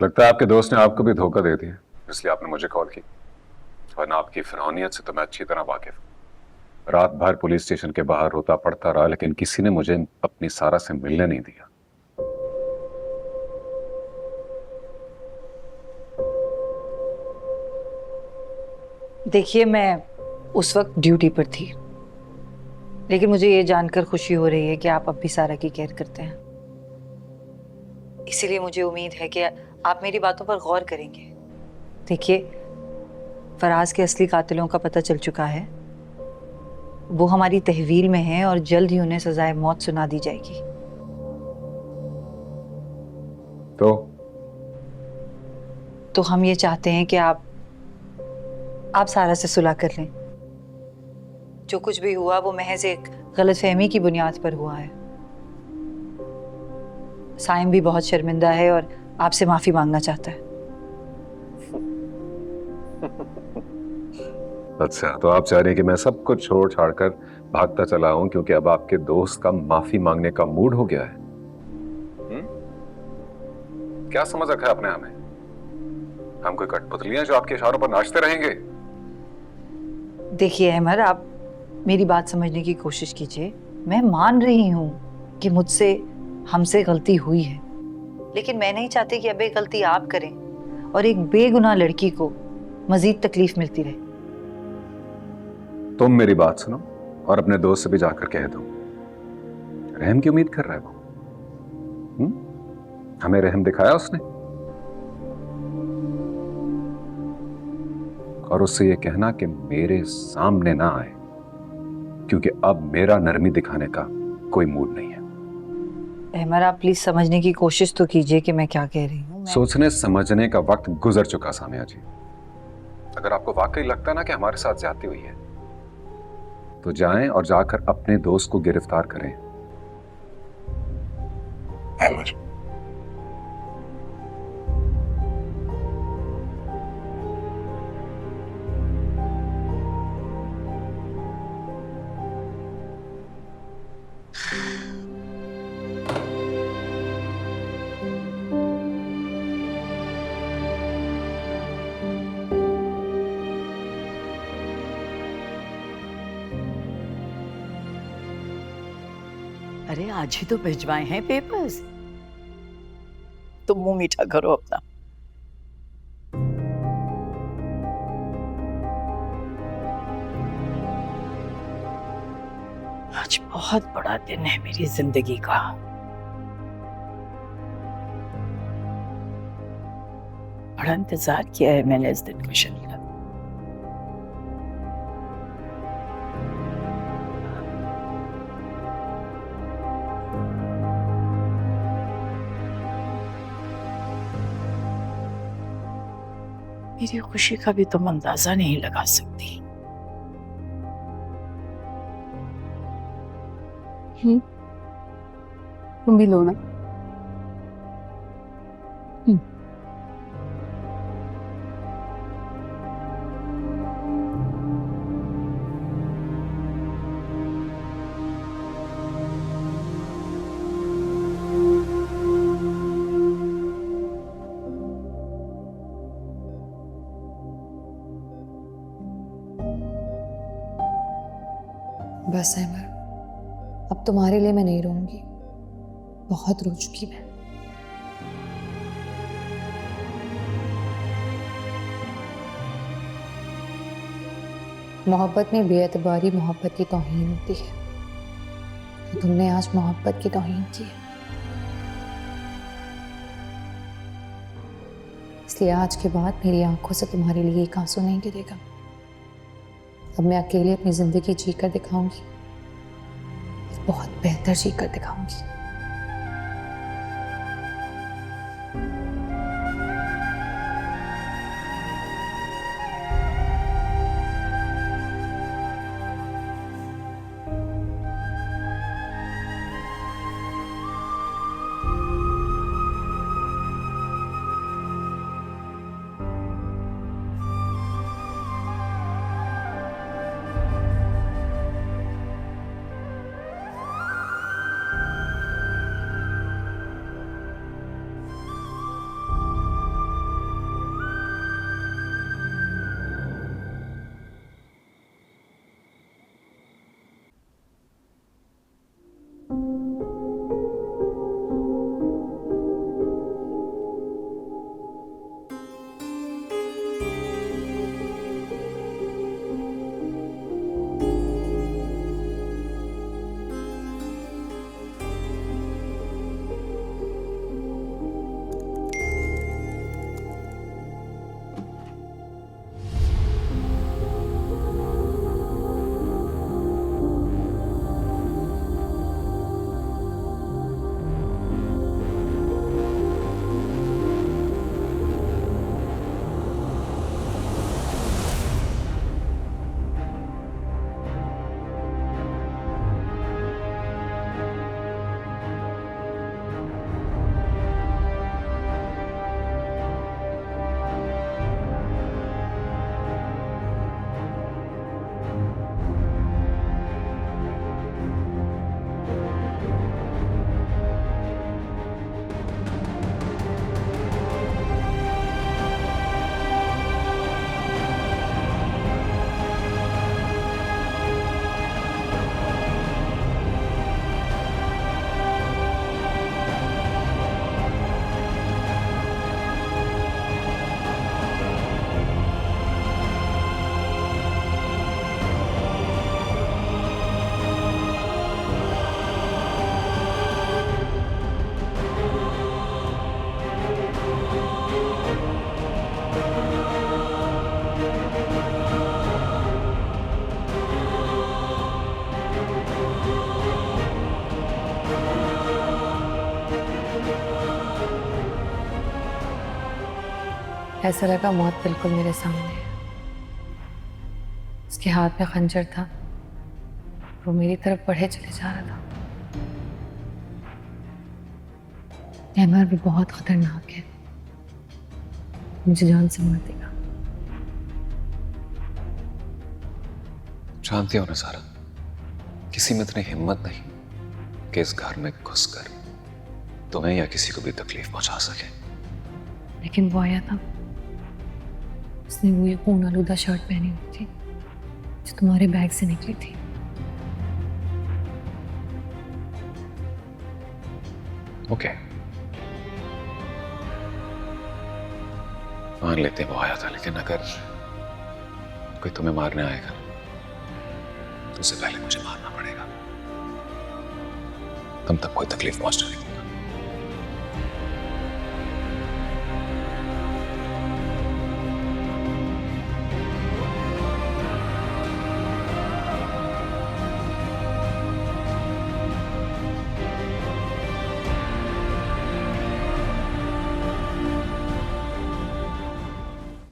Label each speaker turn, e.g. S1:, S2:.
S1: लगता है आपके दोस्त ने आपको भी धोखा दे दिया, इसलिए आपने मुझे कॉल की। वरना आपकी फिरौनियत से तो मैं अच्छी तरह वाकिफ हूं। रात भर पुलिस स्टेशन के बाहर रोता पड़ता रहा, लेकिन किसी ने मुझे अपनी सारा से मिलने नहीं दिया।
S2: देखिए, मैं उस वक्त ड्यूटी पर थी, लेकिन मुझे ये जानकर खुशी हो रही है कि आप अब भी सारा की केयर करते हैं। इसीलिए मुझे उम्मीद है कि आप मेरी बातों पर गौर करेंगे। देखिए, फराज के असली कातिलों का पता चल चुका है। वो हमारी तहवील में है और जल्द ही उन्हें सजाए मौत सुना दी जाएगी। तो हम ये चाहते हैं कि आप सारा से सुलह कर लें। जो कुछ भी हुआ वो महज एक गलतफहमी की बुनियाद पर हुआ है। साइम भी बहुत शर्मिंदा है और आपसे माफी मांगना चाहता है।
S1: अच्छा, तो आप चाह रही हैं कि मैं सब कुछ छोड़ छाड़ कर भागता चला हूं क्योंकि अब आपके दोस्त का माफी मांगने का मूड हो गया है? क्या समझ रखा है अपने हमें? हम कोई कठपुतलियां जो आपके इशारों पर नाचते रहेंगे?
S2: देखिए अहमद, आप मेरी बात समझने की कोशिश कीजिए। मैं मान रही हूँ कि मुझसे हमसे गलती हुई है, लेकिन मैं नहीं चाहती कि अब ये गलती आप करें और एक बेगुनाह लड़की को मजीद तकलीफ मिलती रहे।
S1: तुम मेरी बात सुनो और अपने दोस्त से भी जाकर कह दो। रहम की उम्मीद कर रहा है वो। हमें रहम दिखाया उसने। और उससे ये कहना कि मेरे सामने ना आए, क्योंकि अब मेरा नरमी दिखाने का कोई मूड नहीं है।
S2: अहमद, आप प्लीज समझने की कोशिश तो कीजिए कि मैं क्या कह रही हूँ।
S1: सोचने समझने का वक्त गुजर चुका सामिया जी। अगर आपको वाकई लगता है ना कि हमारे साथ ज्यादती हुई है, तो जाएं और जाकर अपने दोस्त को गिरफ्तार करें।
S3: अरे आज ही तो भिजवाए हैं पेपर्स। तुम मुंह मीठा करो अपना। आज बहुत बड़ा दिन है मेरी जिंदगी का। बड़ा इंतजार किया है मैंने इस दिन को शर्मिला। मेरी खुशी का भी तुम अंदाजा नहीं लगा सकती।
S4: तुम भी लो ना।
S5: बस अहमद, अब तुम्हारे लिए मैं नहीं रहूंगी। बहुत रो चुकी मैं। मोहब्बत में बेएतबारी मोहब्बत की तौहीन होती है। तुमने आज मोहब्बत की तौहीन की है, इसलिए आज के बाद मेरी आंखों से तुम्हारे लिए एक आंसू नहीं गिरेगा। अब मैं अकेले अपनी जिंदगी जीकर दिखाऊंगी, बहुत बेहतर जीकर दिखाऊंगी। ऐसा लगा मौत बिल्कुल मेरे सामने है। उसके हाथ में खंजर था, वो मेरी तरफ बढ़े चले जा रहा था। एमआर भी बहुत खतरनाक है, मुझे जान से मार देगा।
S1: जानती हो ना सारा, किसी में इतनी हिम्मत नहीं कि इस घर में घुसकर तुम्हें या किसी को भी तकलीफ पहुंचा सके।
S5: लेकिन वो आया था, उसने वो ये खून आलूदा शर्ट पहनी हुई थी जो तुम्हारे बैग से निकली थी।
S1: ओके, मान लेते हैं वो आया था, लेकिन अगर कोई तुम्हें मारने आएगा तो उससे पहले मुझे मारना पड़ेगा। तुम तक कोई तकलीफ पहुंचने नहीं दूंगा।